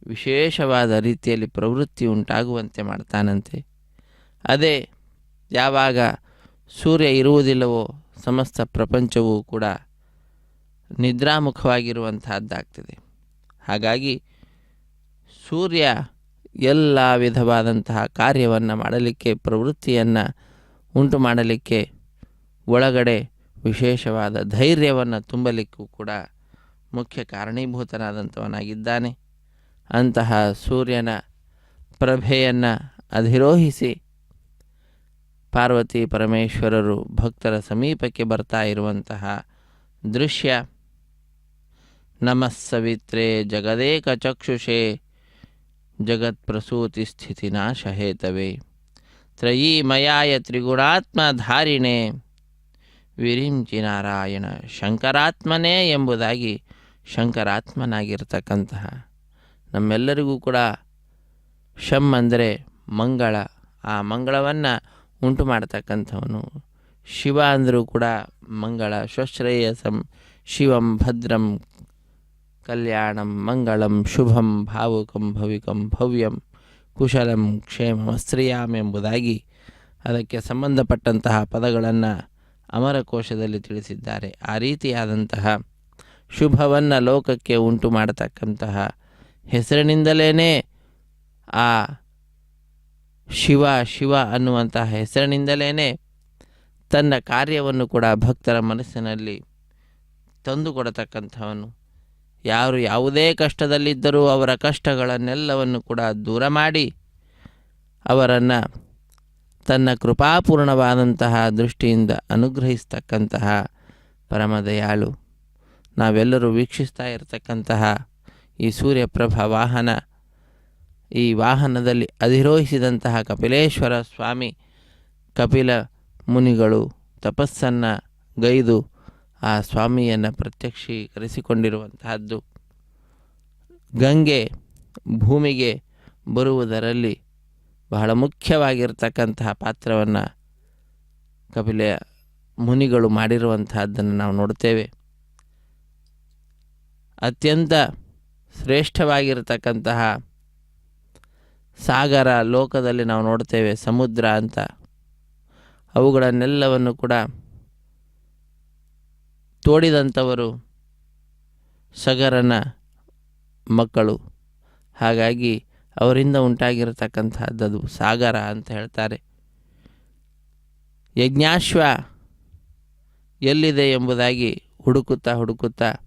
ವಿಶೇಷವಾದ ರೀತಿಯಲ್ಲಿ ಪ್ರವೃತ್ತಿ ಉಂಟಾಗುವಂತೆ ಮಾಡ್ತಾನಂತೆ. ಅದೇ ಯಾವಾಗ ಸೂರ್ಯ ಇರುವುದಿಲ್ಲವೋ ಸಮಸ್ತ ಪ್ರಪಂಚವೂ ಕೂಡ ನಿದ್ರಾಮುಖವಾಗಿರುವಂತಹದ್ದಾಗ್ತದೆ. ಹಾಗಾಗಿ ಸೂರ್ಯ ಎಲ್ಲ ವಿಧವಾದಂತಹ ಕಾರ್ಯವನ್ನು ಮಾಡಲಿಕ್ಕೆ ಪ್ರವೃತ್ತಿಯನ್ನು ಉಂಟು ಮಾಡಲಿಕ್ಕೆ ಒಳಗಡೆ ವಿಶೇಷವಾದ ಧೈರ್ಯವನ್ನು ತುಂಬಲಿಕ್ಕೂ ಕೂಡ ಮುಖ್ಯ ಕಾರಣೀಭೂತನಾದಂಥವನಾಗಿದ್ದಾನೆ. ಅಂತಹ ಸೂರ್ಯನ ಪ್ರಭೆಯನ್ನು ಅಧಿರೋಹಿಸಿ ಪಾರ್ವತಿ ಪರಮೇಶ್ವರರು ಭಕ್ತರ ಸಮೀಪಕ್ಕೆ ಬರ್ತಾ ಇರುವಂತಹ ದೃಶ್ಯ. ನಮಃ ಸವಿತ್ರೇ ಜಗದೇಕ ಚಕ್ಷುಷೇ ಜಗತ್ಪ್ರಸೂತಿ ಸ್ಥಿತಿನಾಶ ಹೇತವೇ ತ್ರಯೀಮಯಾಯ ತ್ರಿಗುಣಾತ್ಮಧಾರಿಣೆ ವಿರಿಂಚಿ ನಾರಾಯಣ ಶಂಕರಾತ್ಮನೇ ಎಂಬುದಾಗಿ ಶಂಕರಾತ್ಮನಾಗಿರ್ತಕ್ಕಂತಹ ನಮ್ಮೆಲ್ಲರಿಗೂ ಕೂಡ ಶಂ ಅಂದರೆ ಮಂಗಳ, ಆ ಮಂಗಳವನ್ನು ಉಂಟು ಮಾಡತಕ್ಕಂಥವನು. ಶಿವ ಅಂದರೂ ಕೂಡ ಮಂಗಳ. ಶ್ವಶ್ರೇಯಸಂ ಶಿವಂ ಭದ್ರಂ ಕಲ್ಯಾಣಂ ಮಂಗಳಂ ಶುಭಂ ಭಾವುಕಂ ಭವಿಕಂ ಭವ್ಯಂ ಕುಶಲಂ ಕ್ಷೇಮಂ ಶ್ರೇಯಾಮ್ ಎಂಬುದಾಗಿ ಅದಕ್ಕೆ ಸಂಬಂಧಪಟ್ಟಂತಹ ಪದಗಳನ್ನು ಅಮರಕೋಶದಲ್ಲಿ ತಿಳಿಸಿದ್ದಾರೆ. ಆ ರೀತಿಯಾದಂತಹ ಶುಭವನ್ನು ಲೋಕಕ್ಕೆ ಉಂಟು ಮಾಡತಕ್ಕಂತಹ ಹೆಸರಿನಿಂದಲೇ ಆ ಶಿವ ಶಿವ ಅನ್ನುವಂತಹ ಹೆಸರಿನಿಂದಲೇ ತನ್ನ ಕಾರ್ಯವನ್ನು ಕೂಡ ಭಕ್ತರ ಮನಸ್ಸಿನಲ್ಲಿ ತಂದುಕೊಡತಕ್ಕಂಥವನು. ಯಾರು ಯಾವುದೇ ಕಷ್ಟದಲ್ಲಿದ್ದರೂ ಅವರ ಕಷ್ಟಗಳನ್ನೆಲ್ಲವನ್ನು ಕೂಡ ದೂರ ಮಾಡಿ ಅವರನ್ನು ತನ್ನ ಕೃಪಾಪೂರ್ಣವಾದಂತಹ ದೃಷ್ಟಿಯಿಂದ ಅನುಗ್ರಹಿಸ್ತಕ್ಕಂತಹ ಪರಮದಯಾಳು. ನಾವೆಲ್ಲರೂ ವೀಕ್ಷಿಸ್ತಾ ಇರತಕ್ಕಂತಹ ಈ ಸೂರ್ಯಪ್ರಭಾ ವಾಹನ, ಈ ವಾಹನದಲ್ಲಿ ಅಧಿರೋಹಿಸಿದಂತಹ ಕಪಿಲೇಶ್ವರ ಸ್ವಾಮಿ, ಕಪಿಲ ಮುನಿಗಳು ತಪಸ್ಸನ್ನು ಗೈದು ಆ ಸ್ವಾಮಿಯನ್ನು ಪ್ರತ್ಯಕ್ಷೀಕರಿಸಿಕೊಂಡಿರುವಂತಹದ್ದು. ಗಂಗೆ ಭೂಮಿಗೆ ಬರುವುದರಲ್ಲಿ ಬಹಳ ಮುಖ್ಯವಾಗಿರ್ತಕ್ಕಂತಹ ಪಾತ್ರವನ್ನು ಕಪಿಲ ಮುನಿಗಳು ಮಾಡಿರುವಂತಹದ್ದನ್ನು ನಾವು ನೋಡ್ತೇವೆ. ಅತ್ಯಂತ ಶ್ರೇಷ್ಠವಾಗಿರತಕ್ಕಂತಹ ಸಾಗರ ಲೋಕದಲ್ಲಿ ನಾವು ನೋಡ್ತೇವೆ, ಸಮುದ್ರ ಅಂತ. ಅವುಗಳನ್ನೆಲ್ಲವನ್ನು ಕೂಡ ತೋಡಿದಂಥವರು ಸಗರನ ಮಕ್ಕಳು. ಹಾಗಾಗಿ ಅವರಿಂದ ಉಂಟಾಗಿರತಕ್ಕಂಥದ್ದು ಸಾಗರ ಅಂತ ಹೇಳ್ತಾರೆ. ಯಜ್ಞಾಶ್ವ ಎಲ್ಲಿದೆ ಎಂಬುದಾಗಿ ಹುಡುಕುತ್ತಾ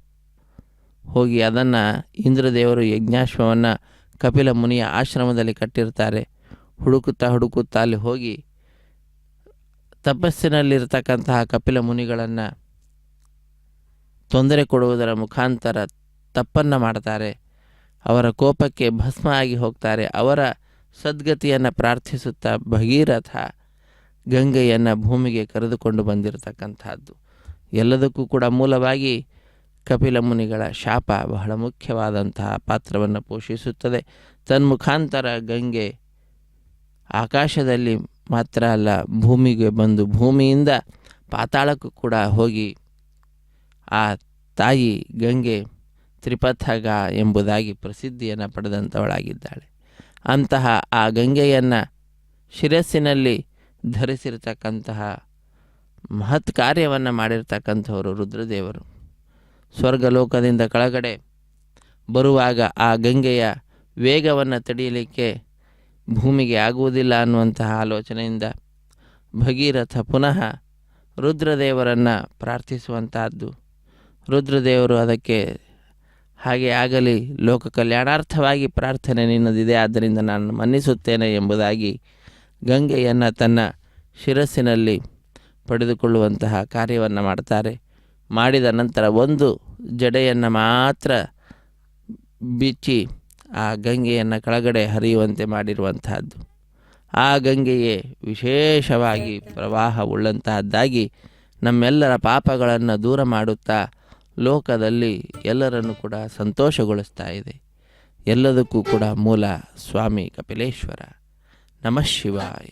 ಹೋಗಿ ಅದನ್ನು ಇಂದ್ರದೇವರು ಯಜ್ಞಾಶ್ವವನ್ನು ಕಪಿಲ ಮುನಿಯ ಆಶ್ರಮದಲ್ಲಿ ಕಟ್ಟಿರ್ತಾರೆ. ಹುಡುಕುತ್ತಾ ಅಲ್ಲಿ ಹೋಗಿ ತಪಸ್ಸಿನಲ್ಲಿರ್ತಕ್ಕಂತಹ ಕಪಿಲ ಮುನಿಗಳನ್ನು ತೊಂದರೆ ಕೊಡುವುದರ ಮುಖಾಂತರ ತಪ್ಪನ್ನು ಮಾಡ್ತಾರೆ. ಅವರ ಕೋಪಕ್ಕೆ ಭಸ್ಮ ಆಗಿ ಹೋಗ್ತಾರೆ. ಅವರ ಸದ್ಗತಿಯನ್ನು ಪ್ರಾರ್ಥಿಸುತ್ತಾ ಭಗೀರಥ ಗಂಗೆಯನ್ನು ಭೂಮಿಗೆ ಕರೆದುಕೊಂಡು ಬಂದಿರತಕ್ಕಂಥದ್ದು. ಎಲ್ಲದಕ್ಕೂ ಕೂಡ ಮೂಲವಾಗಿ ಕಪಿಲ ಮುನಿಗಳ ಶಾಪ ಬಹಳ ಮುಖ್ಯವಾದಂತಹ ಪಾತ್ರವನ್ನು ಪೋಷಿಸುತ್ತದೆ. ತನ್ಮುಖಾಂತರ ಗಂಗೆ ಆಕಾಶದಲ್ಲಿ ಮಾತ್ರ ಅಲ್ಲ, ಭೂಮಿಗೆ ಬಂದು ಭೂಮಿಯಿಂದ ಪಾತಾಳಕ್ಕೂ ಕೂಡ ಹೋಗಿ ಆ ತಾಯಿ ಗಂಗೆ ತ್ರಿಪಥಗ ಎಂಬುದಾಗಿ ಪ್ರಸಿದ್ಧಿಯನ್ನು ಪಡೆದಂಥವಳಾಗಿದ್ದಾಳೆ. ಅಂತಹ ಆ ಗಂಗೆಯನ್ನು ಶಿರಸ್ಸಿನಲ್ಲಿ ಧರಿಸಿರ್ತಕ್ಕಂತಹ ಮಹತ್ ಕಾರ್ಯವನ್ನು ಮಾಡಿರ್ತಕ್ಕಂಥವರು ರುದ್ರದೇವರು. ಸ್ವರ್ಗಲೋಕದಿಂದ ಕೆಳಗಡೆ ಬರುವಾಗ ಆ ಗಂಗೆಯ ವೇಗವನ್ನು ತಡೆಯಲಿಕ್ಕೆ ಭೂಮಿಗೆ ಆಗುವುದಿಲ್ಲ ಅನ್ನುವಂತಹ ಆಲೋಚನೆಯಿಂದ ಭಗೀರಥ ಪುನಃ ರುದ್ರದೇವರನ್ನು ಪ್ರಾರ್ಥಿಸುವಂತಹದ್ದು. ರುದ್ರದೇವರು ಅದಕ್ಕೆ ಹಾಗೆ ಆಗಲಿ, ಲೋಕ ಕಲ್ಯಾಣಾರ್ಥವಾಗಿ ಪ್ರಾರ್ಥನೆ ನಿನ್ನದಿದೆ, ಆದ್ದರಿಂದ ನಾನು ಮನ್ನಿಸುತ್ತೇನೆ ಎಂಬುದಾಗಿ ಗಂಗೆಯನ್ನು ತನ್ನ ಶಿರಸ್ಸಿನಲ್ಲಿ ಪಡೆದುಕೊಳ್ಳುವಂತಹ ಕಾರ್ಯವನ್ನು ಮಾಡ್ತಾರೆ. ಮಾಡಿದ ನಂತರ ಒಂದು ಜಡೆಯನ್ನು ಮಾತ್ರ ಬಿಚ್ಚಿ ಆ ಗಂಗೆಯನ್ನು ಕೆಳಗಡೆ ಹರಿಯುವಂತೆ ಮಾಡಿರುವಂತಹದ್ದು. ಆ ಗಂಗೆಯೇ ವಿಶೇಷವಾಗಿ ಪ್ರವಾಹವುಳ್ಳಂತಹದ್ದಾಗಿ ನಮ್ಮೆಲ್ಲರ ಪಾಪಗಳನ್ನು ದೂರ ಮಾಡುತ್ತಾ ಲೋಕದಲ್ಲಿ ಎಲ್ಲರನ್ನು ಕೂಡ ಸಂತೋಷಗೊಳಿಸ್ತಾ ಇದೆ. ಎಲ್ಲದಕ್ಕೂ ಕೂಡ ಮೂಲ ಸ್ವಾಮಿ ಕಪಿಲೇಶ್ವರ. ನಮಃ ಶಿವಾಯ.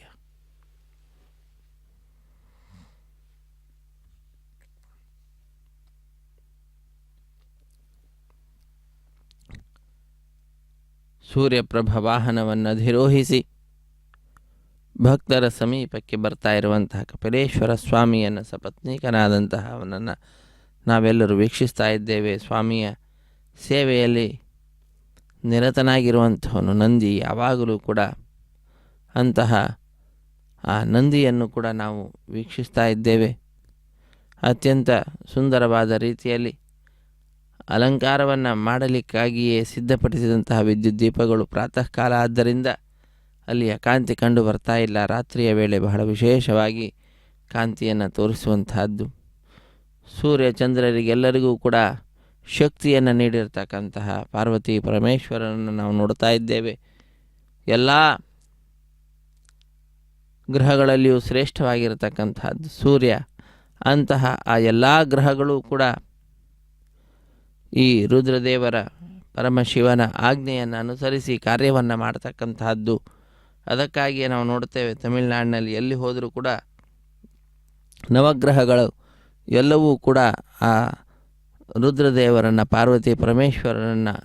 ಸೂರ್ಯಪ್ರಭ ವಾಹನವನ್ನು ಅಧಿರೋಹಿಸಿ ಭಕ್ತರ ಸಮೀಪಕ್ಕೆ ಬರ್ತಾ ಇರುವಂತಹ ಕಪಿಲೇಶ್ವರ ಸ್ವಾಮಿಯನ್ನು ಸಪತ್ನೀಕನಾದಂತಹ ಅವನನ್ನು ನಾವೆಲ್ಲರೂ ವೀಕ್ಷಿಸ್ತಾ ಇದ್ದೇವೆ. ಸ್ವಾಮಿಯ ಸೇವೆಯಲ್ಲಿ ನಿರತನಾಗಿರುವಂಥವನು ನಂದಿ. ಯಾವಾಗಲೂ ಕೂಡ ಅಂತಹ ಆ ನಂದಿಯನ್ನು ಕೂಡ ನಾವು ವೀಕ್ಷಿಸ್ತಾ ಇದ್ದೇವೆ. ಅತ್ಯಂತ ಸುಂದರವಾದ ರೀತಿಯಲ್ಲಿ ಅಲಂಕಾರವನ್ನು ಮಾಡಲಿಕ್ಕಾಗಿಯೇ ಸಿದ್ಧಪಡಿಸಿದಂತಹ ವಿದ್ಯುತ್ ದೀಪಗಳು ಪ್ರಾತಃ ಕಾಲ ಆದ್ದರಿಂದ ಅಲ್ಲಿಯ ಕಾಂತಿ ಕಂಡು ಬರ್ತಾ ಇಲ್ಲ. ರಾತ್ರಿಯ ವೇಳೆ ಬಹಳ ವಿಶೇಷವಾಗಿ ಕಾಂತಿಯನ್ನು ತೋರಿಸುವಂತಹದ್ದು. ಸೂರ್ಯ ಚಂದ್ರರಿಗೆಲ್ಲರಿಗೂ ಕೂಡ ಶಕ್ತಿಯನ್ನು ನೀಡಿರ್ತಕ್ಕಂತಹ ಪಾರ್ವತಿ ಪರಮೇಶ್ವರನನ್ನು ನಾವು ನೋಡ್ತಾ ಇದ್ದೇವೆ. ಎಲ್ಲ ಗ್ರಹಗಳಲ್ಲಿಯೂ ಶ್ರೇಷ್ಠವಾಗಿರತಕ್ಕಂತಹದ್ದು ಸೂರ್ಯ. ಅಂತಹ ಆ ಎಲ್ಲ ಗ್ರಹಗಳು ಕೂಡ ಈ ರುದ್ರದೇವರ ಪರಮಶಿವನ ಆಜ್ಞೆಯನ್ನು ಅನುಸರಿಸಿ ಕಾರ್ಯವನ್ನು ಮಾಡತಕ್ಕಂತಹದ್ದು. ಅದಕ್ಕಾಗಿಯೇ ನಾವು ನೋಡ್ತೇವೆ ತಮಿಳುನಾಡಿನಲ್ಲಿ ಎಲ್ಲಿ ಹೋದರೂ ಕೂಡ ನವಗ್ರಹಗಳು ಎಲ್ಲವೂ ಕೂಡ ಆ ರುದ್ರದೇವರನ್ನು, ಪಾರ್ವತಿ ಪರಮೇಶ್ವರರನ್ನು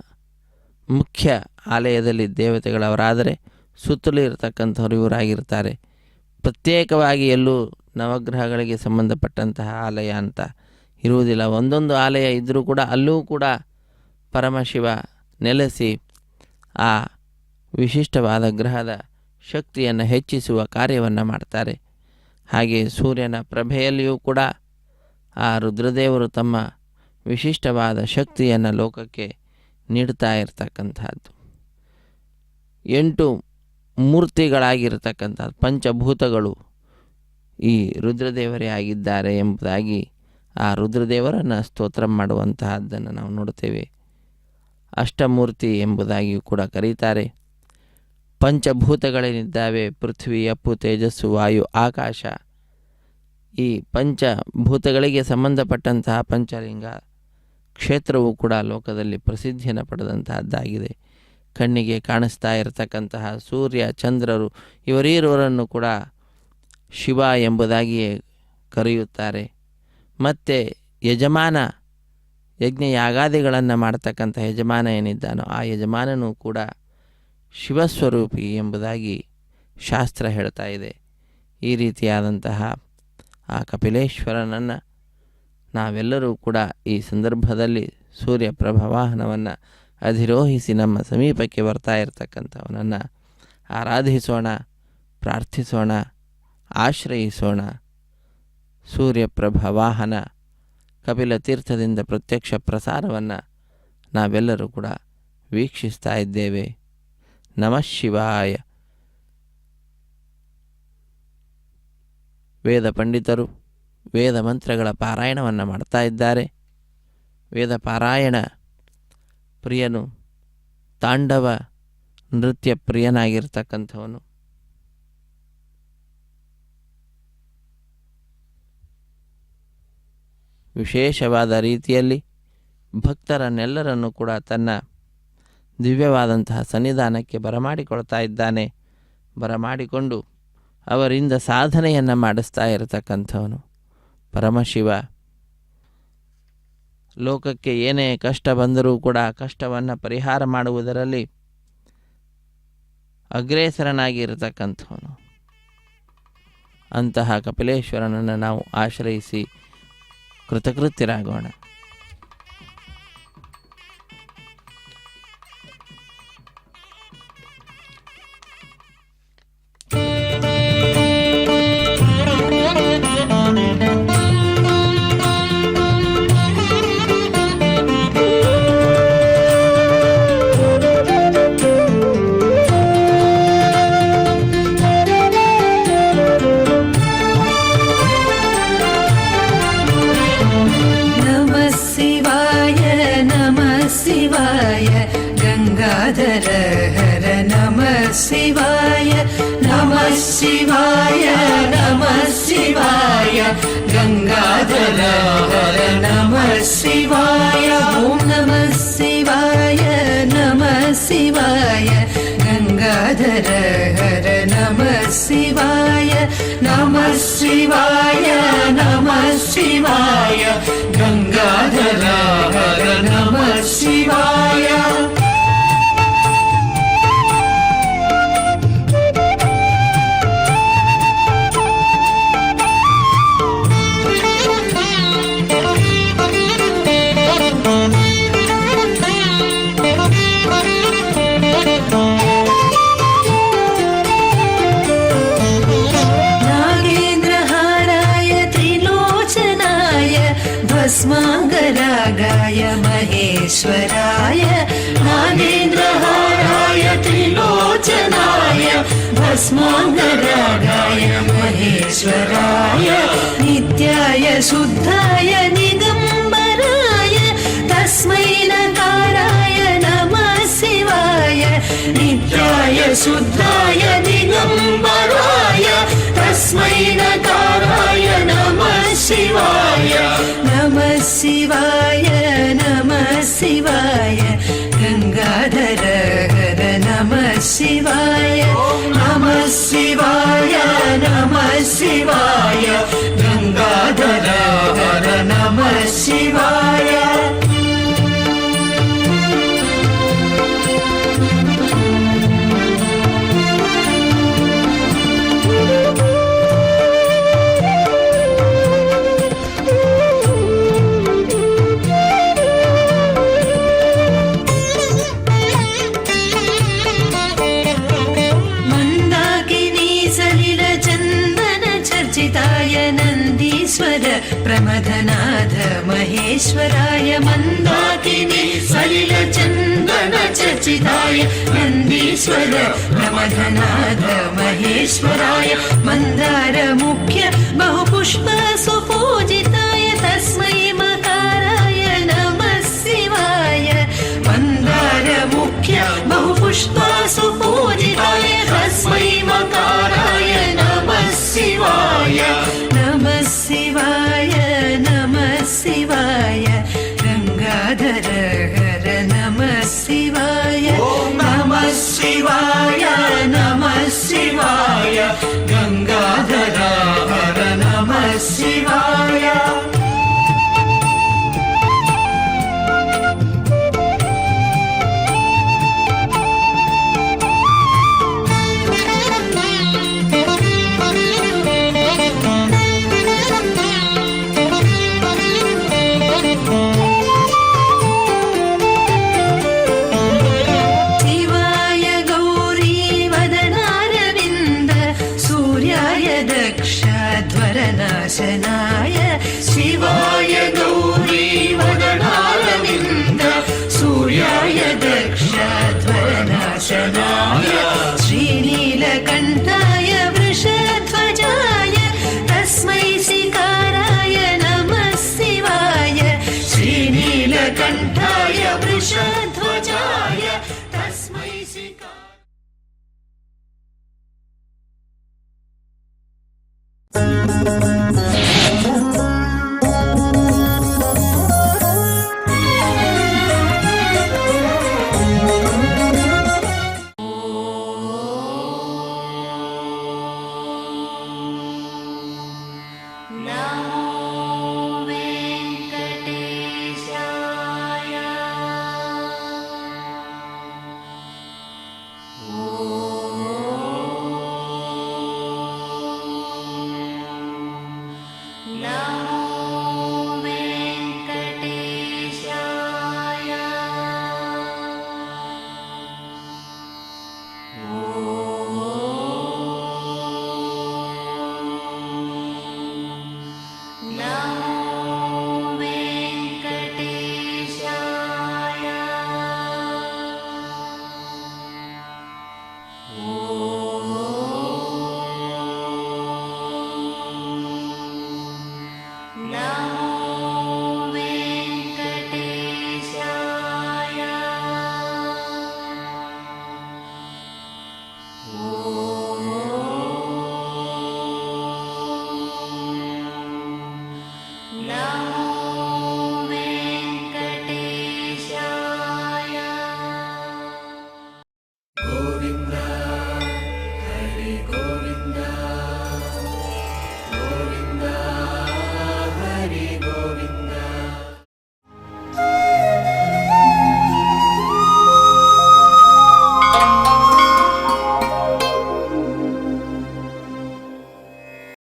ಮುಖ್ಯ ಆಲಯದಲ್ಲಿ ದೇವತೆಗಳವರಾದರೆ ಸುತ್ತಲೂ ಇರತಕ್ಕಂಥವ್ರು ಇವರಾಗಿರ್ತಾರೆ. ಪ್ರತ್ಯೇಕವಾಗಿ ಎಲ್ಲೂ ನವಗ್ರಹಗಳಿಗೆ ಸಂಬಂಧಪಟ್ಟಂತಹ ಆಲಯ ಅಂತ ಇರುವುದಿಲ್ಲ. ಒಂದೊಂದು ಆಲಯ ಇದ್ದರೂ ಕೂಡ ಅಲ್ಲೂ ಕೂಡ ಪರಮಶಿವ ನೆಲೆಸಿ ಆ ವಿಶಿಷ್ಟವಾದ ಗ್ರಹದ ಶಕ್ತಿಯನ್ನು ಹೆಚ್ಚಿಸುವ ಕಾರ್ಯವನ್ನು ಮಾಡ್ತಾರೆ. ಹಾಗೆ ಸೂರ್ಯನ ಪ್ರಭೆಯಲ್ಲಿಯೂ ಕೂಡ ಆ ರುದ್ರದೇವರು ತಮ್ಮ ವಿಶಿಷ್ಟವಾದ ಶಕ್ತಿಯನ್ನು ಲೋಕಕ್ಕೆ ನೀಡ್ತಾ ಇರತಕ್ಕಂಥದ್ದು. 8 ಮೂರ್ತಿಗಳಾಗಿರ್ತಕ್ಕಂಥದ್ದು ಪಂಚಭೂತಗಳು ಈ ರುದ್ರದೇವರೇ ಆಗಿದ್ದಾರೆ ಎಂಬುದಾಗಿ ಆ ರುದ್ರದೇವರನ್ನು ಸ್ತೋತ್ರ ಮಾಡುವಂತಹದ್ದನ್ನು ನಾವು ನೋಡ್ತೇವೆ. ಅಷ್ಟಮೂರ್ತಿ ಎಂಬುದಾಗಿಯೂ ಕೂಡ ಕರೀತಾರೆ. ಪಂಚಭೂತಗಳೇನಿದ್ದಾವೆ, ಪೃಥ್ವಿ, ಅಪ್ಪು, ತೇಜಸ್ಸು, ವಾಯು, ಆಕಾಶ, ಈ ಪಂಚಭೂತಗಳಿಗೆ ಸಂಬಂಧಪಟ್ಟಂತಹ ಪಂಚಲಿಂಗ ಕ್ಷೇತ್ರವೂ ಕೂಡ ಲೋಕದಲ್ಲಿ ಪ್ರಸಿದ್ಧಿಯನ್ನು ಪಡೆದಂತಹದ್ದಾಗಿದೆ. ಕಣ್ಣಿಗೆ ಕಾಣಿಸ್ತಾ ಇರತಕ್ಕಂತಹ ಸೂರ್ಯ, ಚಂದ್ರರು ಇವರೀರುವರನ್ನು ಕೂಡ ಶಿವ ಎಂಬುದಾಗಿಯೇ ಕರೆಯುತ್ತಾರೆ. ಮತ್ತು ಯಜಮಾನ, ಯಜ್ಞಯಾಗಾದಿಗಳನ್ನು ಮಾಡ್ತಕ್ಕಂಥ ಯಜಮಾನ ಏನಿದ್ದಾನೋ ಆ ಯಜಮಾನನೂ ಕೂಡ ಶಿವಸ್ವರೂಪಿ ಎಂಬುದಾಗಿ ಶಾಸ್ತ್ರ ಹೇಳ್ತಾ ಇದೆ. ಈ ರೀತಿಯಾದಂತಹ ಆ ಕಪಿಲೇಶ್ವರನನ್ನು ನಾವೆಲ್ಲರೂ ಕೂಡ ಈ ಸಂದರ್ಭದಲ್ಲಿ ಸೂರ್ಯ ಪ್ರಭವಾಹನವನ್ನು ಅಧಿರೋಹಿಸಿ ನಮ್ಮ ಸಮೀಪಕ್ಕೆ ಬರ್ತಾ ಇರತಕ್ಕಂಥವನನ್ನು ಆರಾಧಿಸೋಣ, ಪ್ರಾರ್ಥಿಸೋಣ, ಆಶ್ರಯಿಸೋಣ. ಸೂರ್ಯಪ್ರಭವಾಹನ ಕಪಿಲ ತೀರ್ಥದಿಂದ ಪ್ರತ್ಯಕ್ಷ ಪ್ರಸಾರವನ್ನು ನಾವೆಲ್ಲರೂ ಕೂಡ ವೀಕ್ಷಿಸ್ತಾ ಇದ್ದೇವೆ. ನಮಃ ಶಿವಾಯ. ವೇದ ಪಂಡಿತರು ವೇದ ಮಂತ್ರಗಳ ಪಾರಾಯಣವನ್ನು ಮಾಡ್ತಾ ಇದ್ದಾರೆ. ವೇದ ಪಾರಾಯಣ ಪ್ರಿಯನು, ತಾಂಡವ ನೃತ್ಯ ಪ್ರಿಯನಾಗಿರ್ತಕ್ಕಂಥವನು. ವಿಶೇಷವಾದ ರೀತಿಯಲ್ಲಿ ಭಕ್ತರನ್ನೆಲ್ಲರನ್ನು ಕೂಡ ತನ್ನ ದಿವ್ಯವಾದಂತಹ ಸನ್ನಿಧಾನಕ್ಕೆ ಬರಮಾಡಿಕೊಳ್ತಾ ಇದ್ದಾನೆ. ಬರಮಾಡಿಕೊಂಡು ಅವರಿಂದ ಸಾಧನೆಯನ್ನು ಮಾಡಿಸ್ತಾ ಇರತಕ್ಕಂಥವನು ಪರಮಶಿವ. ಲೋಕಕ್ಕೆ ಏನೇ ಕಷ್ಟ ಬಂದರೂ ಕೂಡ ಕಷ್ಟವನ್ನು ಪರಿಹಾರ ಮಾಡುವುದರಲ್ಲಿ ಅಗ್ರೇಸರನಾಗಿ ಇರತಕ್ಕಂಥವನು. ಅಂತಹ ಕಪಿಲೇಶ್ವರನನ್ನು ನಾವು ಆಶ್ರಯಿಸಿ ಕೃತಕೃತ್ಯರಾಗೋಣ. शिवाय नमः शिवाय नमः शिवाय गंगाधर हर नमः शिवाय ओम नमः शिवाय नमः शिवाय गंगाधर हर नमः शिवाय नमः शिवाय नमः शिवाय गंगाधर हर नमः शिवाय भस्मांगरागाय महेश्वराय नागेन्द्रहाराय त्रिलोचनाय भस्मांगरागाय महेश्वराय नित्याय शुद्धाय निगंबराय तस्मै नकाराय नमः शिवाय नित्याय शुद्धाय दिगंबराय तस्मै नकाराय नमः शिवाय नमः शिवाय नमः शिवाय गंगाधर हर नमः शिवाय नमः शिवाय नमः शिवाय गंगाधर हर नमः शिवाय प्रमथनाथ महेश्वराय मन्दाकिनी सलिलचन्दन चर्चिताय नन्दीश्वर प्रमथनाथ महेश्वराय मन्दार मुख्य बहुपुष्प सुपूजिताय तस्मै मकाराय नमः शिवाय मन्दार मुख्य बहुपुष्प सुपूजिताय तस्मै मकाराय नमः शिवाय नमः शिवाय नमः शिवाय गंगाधर हर नमः शिवाय नमः शिवाय नमः शिवाय गंगाधर हर नमः शिवाय शिवाय गौरी वदनारविन्द सूर्याय दक्षध्वरनाशनाय शिवाय गौरी वदनारविन्द सूर्याय दक्षध्वरनाशनाय श्रीनीलकण्ठाय वृषध्वजाय तस्मै शिकाराय नमः शिवाय श्रीनीलकण्ठाय वृषध्वजाय तस्मै शिकाराय Oh